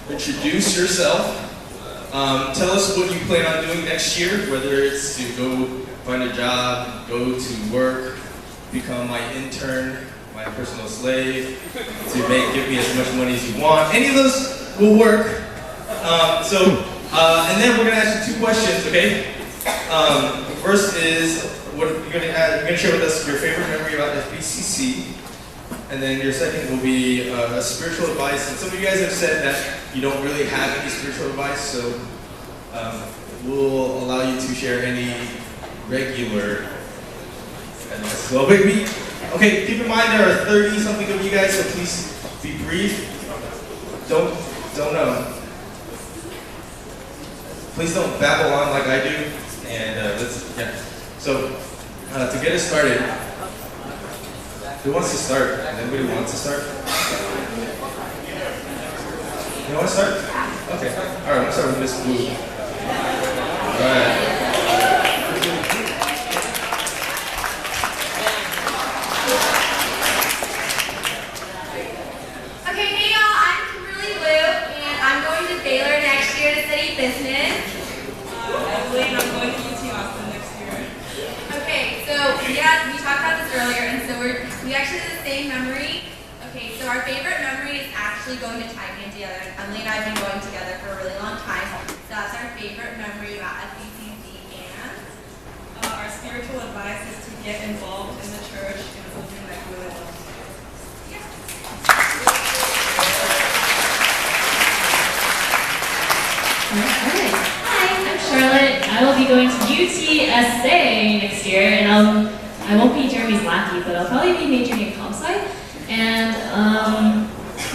introduce yourself. Tell us what you plan on doing next year, whether it's to go find a job, go to work, become my intern, my personal slave, to give me as much money as you want. Any of those will work. And then we're gonna ask you 2 questions, okay? First is, you're gonna share with us your favorite memory about FBCC. And then your second will be spiritual advice. And some of you guys have said that you don't really have any spiritual advice, so we'll allow you to share any regular advice. So, okay, keep in mind there are 30-something of you guys, so please be brief. Please don't babble on like I do. And So, to get us started, who wants to start? Anybody wants to start? You want to start? Okay. All right, let's start with Miss Blue. All right. Okay, hey y'all, I'm Kimberly Blue, and I'm going to Baylor next year to study business. Evelyn, I'm going to UT Austin next year. Okay, so yeah, we talked about this earlier, and so we actually have the same memory. Okay, so our favorite memory is actually going to Taipei together. Emily and I have been going together for a really long time, so that's our favorite memory about FBCC. And our spiritual advice is to get involved in the church and something that you really love. yeah. Alright. Hi, I'm Charlotte. I will be going to UTSA next year, and I won't be Jeremy's lackey, but I'll probably be majoring in comp sci. And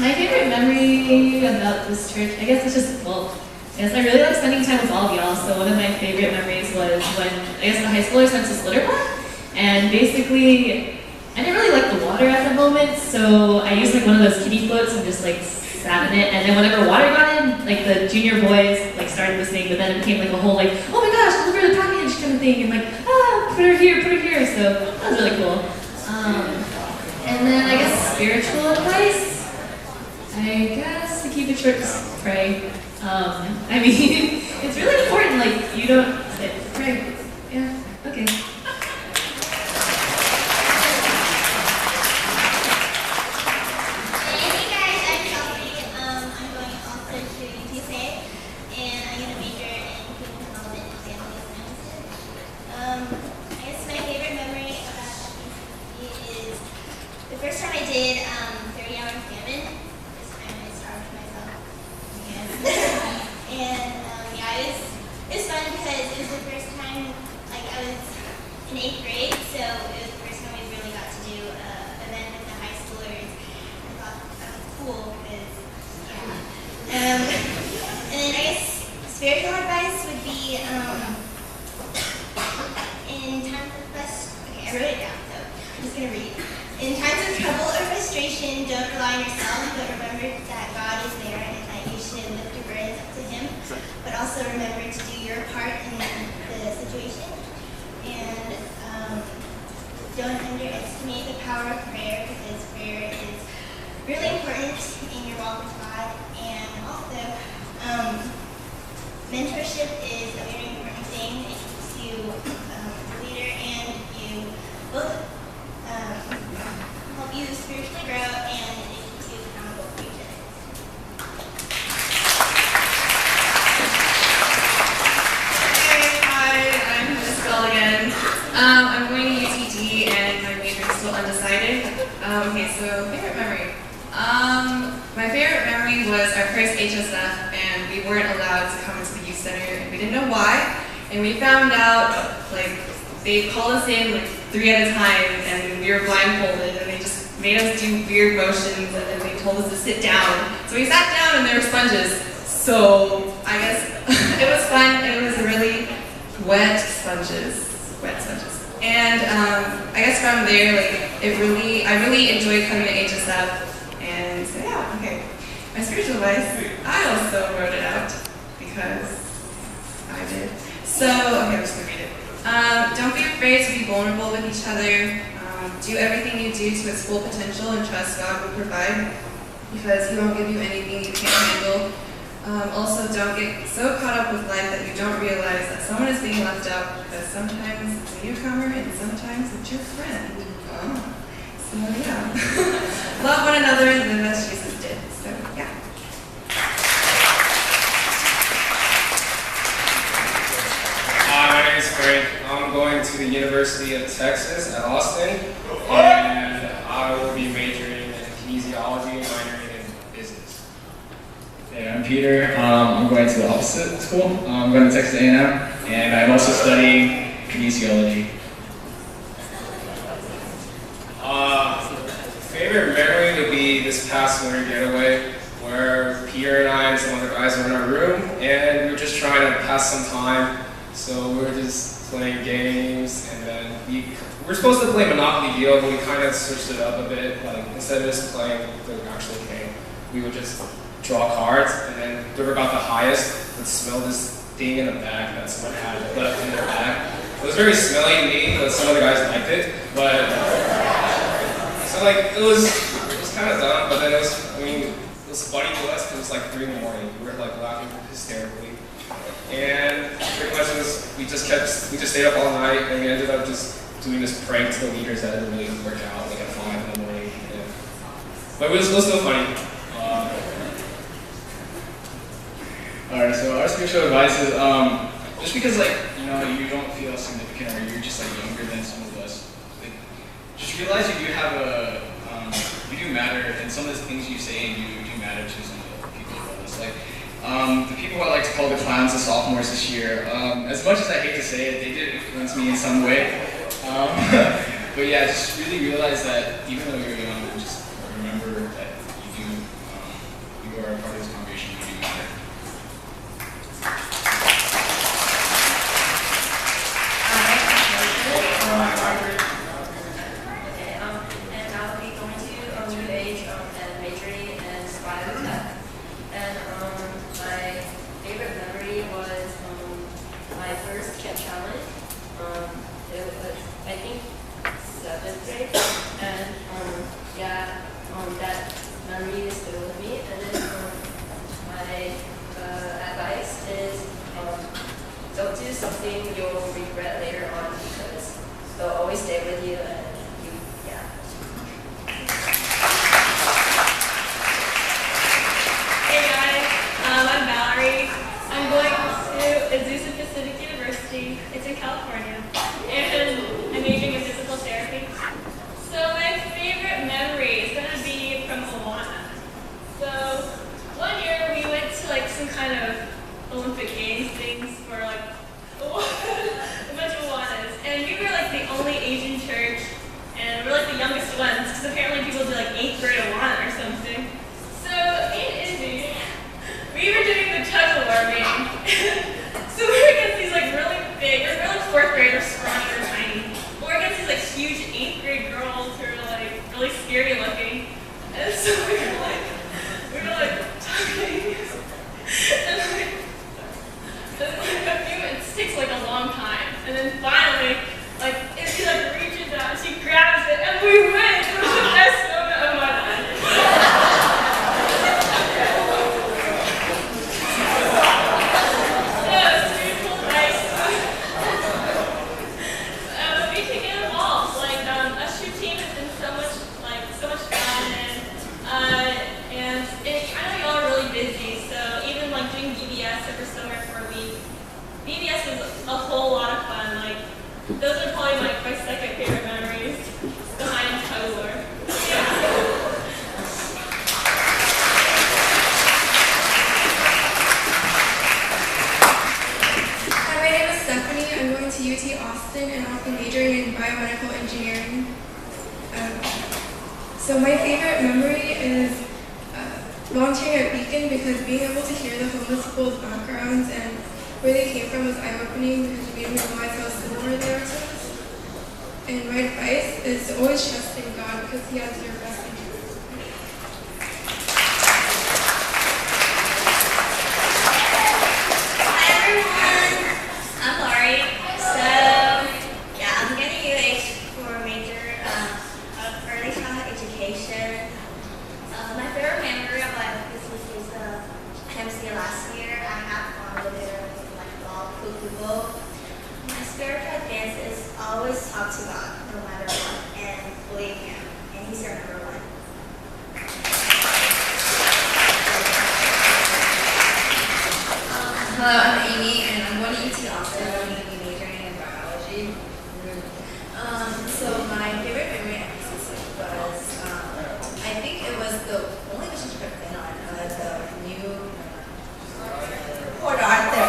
my favorite memory about this church, I guess it's just, I really like spending time with all of y'all. So one of my favorite memories was when, the high schoolers went to Slitter Park, and basically, I didn't really like the water at the moment, so I used one of those kiddie floats and just sat in it, and then whenever water got in, the junior boys started listening, but then it became a whole oh my gosh, deliver the package kind of thing, and put her here, so that was really cool. And then I guess spiritual advice, I guess to keep it short, just pray. It's really important, you don't, pray, yeah, okay. They called us in 3 at a time, and we were blindfolded, and they just made us do weird motions, and then they told us to sit down. So we sat down, and there were sponges. So I guess it was fun. It was really wet sponges. And I guess from there, I really enjoyed coming to HSF. And so yeah, okay. My spiritual advice, I also wrote it out because I did. So okay, I'm just gonna read it. Don't be afraid to be vulnerable with each other. Do everything you do to its full potential and trust God will provide, because He won't give you anything you can't handle. Also, don't get so caught up with life that you don't realize that someone is being left out, because sometimes it's a newcomer and sometimes it's your friend. Oh. So yeah, love one another and live as Jesus did. So yeah. Hi, my name is Frank. I'm going to the University of Texas at Austin, and I will be majoring in kinesiology and minoring in business. Hey, I'm Peter. I'm going to the opposite school. I'm going to Texas A&M, and I'm also studying kinesiology. Favorite memory would be this past winter getaway, were Peter and I and some other guys were in our room, and we were just trying to pass some time. So we were just playing games, and then we were supposed to play Monopoly Deal, but we kind of switched it up a bit. Like, instead of just playing the actual game, we would just draw cards, and then whoever got the highest would smell this thing in the bag that someone had left in their bag. It was very smelly to me, but some of the guys liked it. But so like it was kind of dumb, but then it was funny to us because it was like 3 in the morning. We were like laughing hysterically, and pretty much we just stayed up all night, and we ended up just doing this prank to the leaders that didn't really work out, like at 5 in the morning. Yeah. But it was still funny. Alright, so our spiritual advice is just because you don't feel significant or you're just like younger than some of us, like, just realize you do have you do matter, and some of the things you say and do matter to some of the people around us. Like the people who I like to call the clowns, the sophomores this year. As much as I hate to say it, they did influence me in some way. But yeah, just really realize that even though you're young, just remember that you are a part of this congregation. You do matter. Something you'll regret later on because they'll always stay with you and yeah. Hey guys, I'm Valerie. I'm going to Azusa Pacific University. It's in California, and I'm majoring in physical therapy. So my favorite memory is going to be from Moana. So one year we went to like some kind of Olympic Games things for like a bunch of Moanas, and we were like the only Asian church, and we're like the youngest ones, because apparently people do like 8th grade Moana or something. So me and Izzy, we were doing the tug of war game. So we were against these like really big, we're like 4th graders, scrawny or tiny. We're against these like huge 8th grade girls who are like really scary looking. And so we were like tugging. And it takes like a long time, and then finally, like, if she like reaches out, she grabs it, and we win. It was the best moment of my life. Yeah, it's really cool, nice. We can get involved. Like, us shoot team has been so much fun, and I know y'all are really busy, so even like doing BBS every summer for a week. BBS is a whole lot of fun. Like, those are probably my second favorite memories behind tug of war. Yeah. Hi, my name is Stephanie. I'm going to UT Austin, and I'll be majoring in biomedical engineering. So my favorite memory is volunteering at Beacon, because being able to hear the homeless people's backgrounds and where they came from was eye-opening, because it made me realize how similar they are to us. And my advice is to always trust in God, because He has your best interest. Hi everyone, I'm Laurie. So yeah, I'm getting UH for a major of early childhood education. My favorite memory of life is MC university last year. I have fun with it, like all cool people. My spiritual advice is always talk to God, no matter what, and believe Him, and He's your number one. Hello, I'm Amy, and I'm going to UT Austin. I'm going to be majoring in biology. So my favorite memory at FBCC was, I think it was the only mission trip I've been on, the new Port Arthur.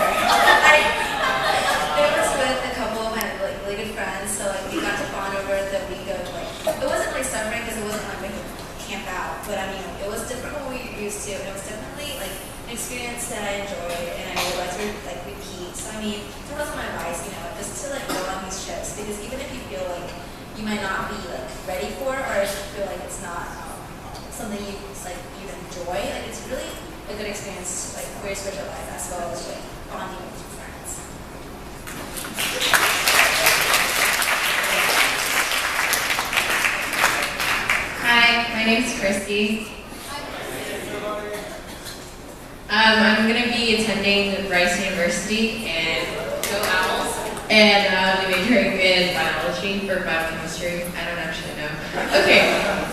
It was with a couple of my really good friends, so we got to bond over the week of it wasn't like summer because it wasn't like we could camp out, but I mean it was different from what we were used to, and it was definitely like an experience that I enjoyed and I would like to repeat. So I mean, that was my advice, just to go on these trips, because even if you feel like you might not be ready for it, or if you feel like it's not something you enjoy, it's really a good experience for your spiritual life as well as bonding with your friends. Hi, my name's Christy. I'm going to be attending Rice University and go Owls, and I'll be majoring in biology or biochemistry. I don't actually know. Okay,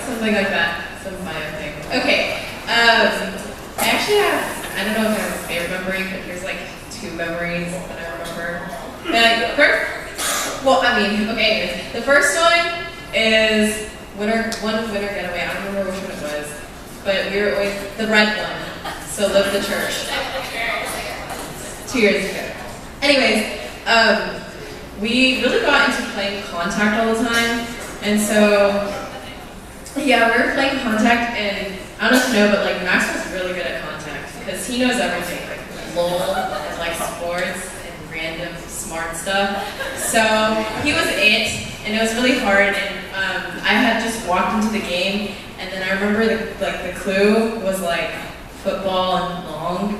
something like that, some bio thing. Okay, I actually have, I don't know if I have a favorite memory, but there's two memories that I remember. Okay, the first one is one winter getaway. I don't remember which one it was, but we were always the red one. So live the church. 2 years ago. Anyways, we really got into playing contact all the time, and so yeah, we were playing contact, and I don't know if you know, but Max was really good at contact because he knows everything, LOL and sports and random smart stuff. So he was it, and it was really hard. And I had just walked into the game, and then I remember the clue was football and long.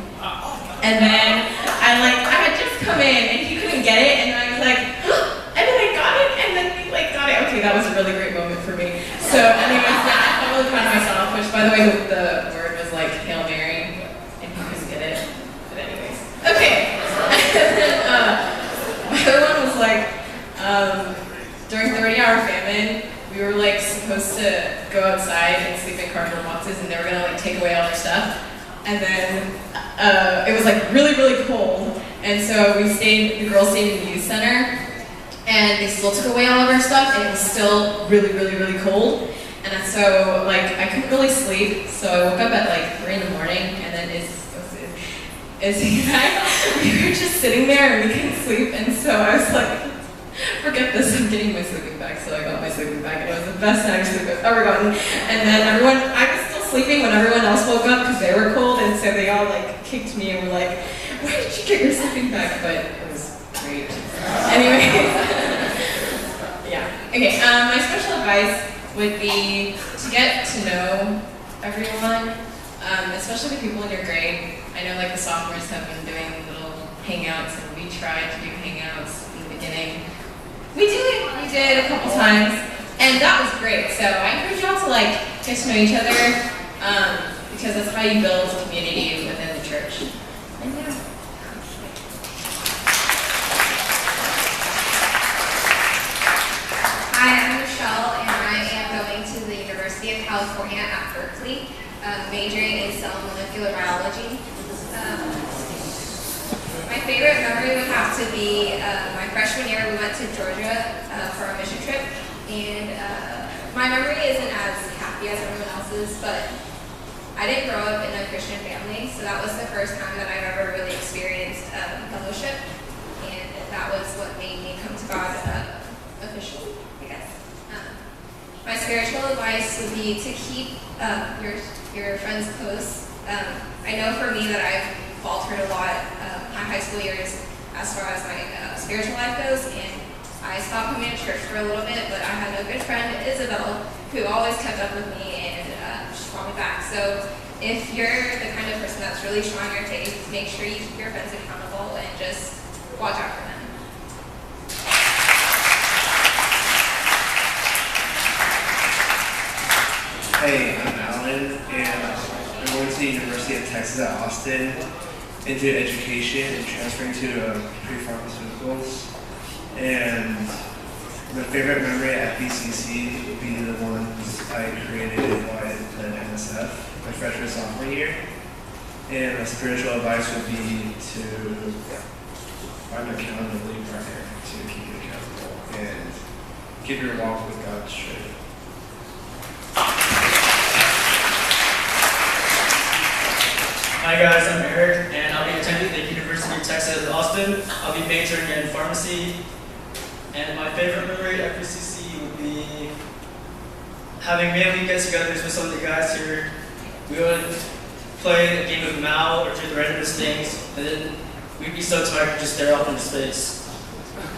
And then I had just come in and he couldn't get it, and I was and then I got it, and then we got it. Okay, that was a really great moment for me. So anyways, yeah, I felt really proud of myself, which by the way, the word was Hail Mary, and he couldn't get it. But anyways. Okay. And then my other one was during 30-hour famine, we were supposed to go outside and sleep in cardboard boxes, and they were gonna take away all our stuff. And then it was really, really cold, and so the girls stayed in the youth center, and they still took away all of our stuff, and it was still really, really, really cold. And so I couldn't really sleep, so I woke up at 3 in the morning, and then Izzy and I, we were just sitting there and we couldn't sleep, and so I was forget this, I'm getting my sleeping bag. So I got my sleeping bag, and it was the best night of sleep I've ever gotten. And then I was still sleeping when everyone else woke up because they were cold, and so they all kicked me and were where did you get your sleeping bag? But it was great. Anyway, yeah. Okay, my special advice would be to get to know everyone, especially the people in your grade. I know the sophomores have been doing little hangouts, and we tried to do hangouts in the beginning. We did a couple times, and that was great. So I encourage y'all to get to know each other, because that's how you build community within the church. And yeah. Hi, I'm Michelle, and I am going to the University of California at Berkeley, majoring in cell molecular biology. My favorite memory would have to be my freshman year. We went to Georgia for a mission trip, and my memory isn't as happy as everyone else's, but I didn't grow up in a Christian family, so that was the first time that I've ever really experienced fellowship, and that was what made me come to God officially, I guess. My spiritual advice would be to keep your friends close. I know for me that I've faltered a lot my high school years as far as my spiritual life goes, and I stopped coming to church for a little bit, but I had a good friend, Isabel, who always kept up with me, and she brought me back. So if you're the kind of person that's really strong in your faith, make sure you keep your friends accountable and just watch out for them. Hey, I'm Alan, and I'm going to the University of Texas at Austin. into education and transferring to pre-pharmaceuticals. And my favorite memory at FBCC would be the ones I created while I led NSF my freshman sophomore year. And my spiritual advice would be to find an accountability partner to keep you accountable and keep your walk with God straight. Hi guys, I'm Eric, and I'll be attending the University of Texas at Austin. I'll be majoring in pharmacy, and my favorite memory at FBCC would be having mainly get-togethers with some of the guys here. We would play a game of Mal or do the randomest things, and then we'd be so tired to just stare off into space.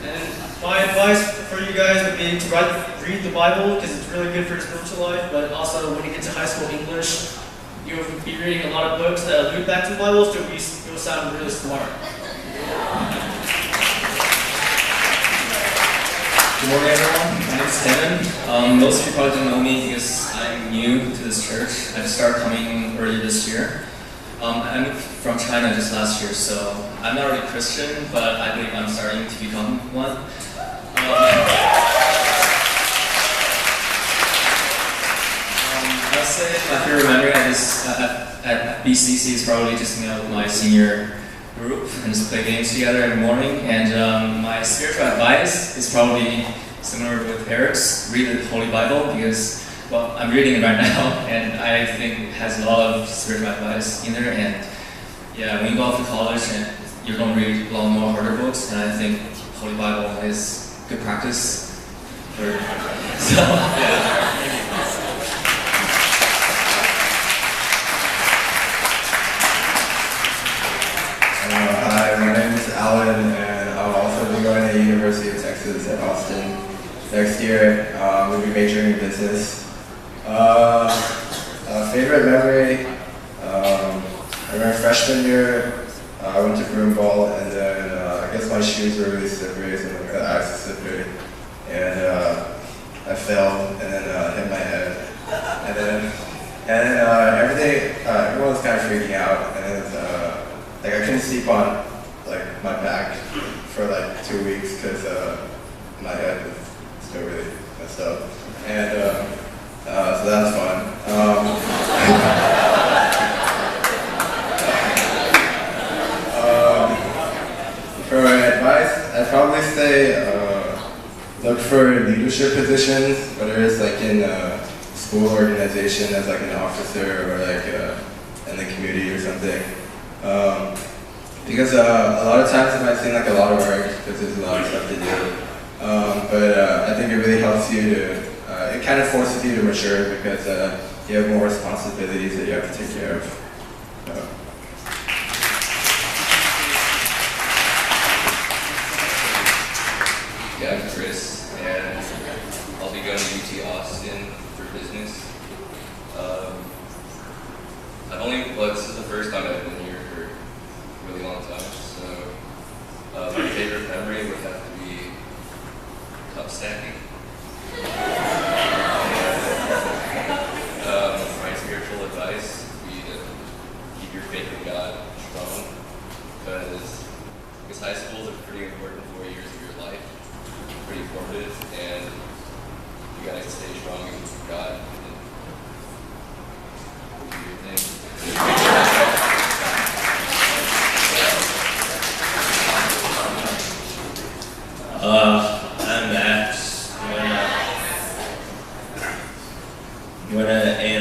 And my advice for you guys would be to read the Bible, because it's really good for your spiritual life, but also when you get to high school English, you'll be reading a lot of books that allude back to the Bible, so you'll sound really smart. Good morning, everyone. My name is Kevin. Most of you probably don't know me because I'm new to this church. I just started coming earlier this year. I moved from China just last year, so I'm not really Christian, but I believe I'm starting to become one. I'll say my favorite memory at BCC is probably just hanging out with my senior group and just play games together every morning. And my spiritual advice is probably similar with Eric's: read the Holy Bible, because, well, I'm reading it right now, and I think it has a lot of spiritual advice in there. And yeah, when you go off to college and you're going to read a lot more harder books, and I think Holy Bible is good practice. So yeah. Hi, my name is Alan, and I'll also be going to the University of Texas at Austin next year. We'll be majoring in business. Favorite memory, I remember freshman year, I went to broom ball, and then I guess my shoes were really slippery, so my eyes were slippery, and I fell, and then hit my head, and then everyone was kind of freaking out, and like I couldn't sleep on like my back for like 2 weeks because my head was still really messed up, and so that was fun. For advice, I'd probably say look for leadership positions, whether it's like in a school organization as like an officer or like in the community or something. Because a lot of times it might seem like a lot of work because there's a lot of stuff to do. But I think it really helps you to, it kind of forces you to mature because you have more responsibilities that you have to take care of. Yeah, I'm Chris, and I'll be going to UT Austin for business. This is the first time I've been here for a really long time, so my favorite memory would have to be cup stacking. My spiritual advice would be to keep your faith in God strong, because high schools are pretty important 4 years of your life, pretty formative, and you gotta stay strong in God and do your thing. I'm Max. I'm gonna aim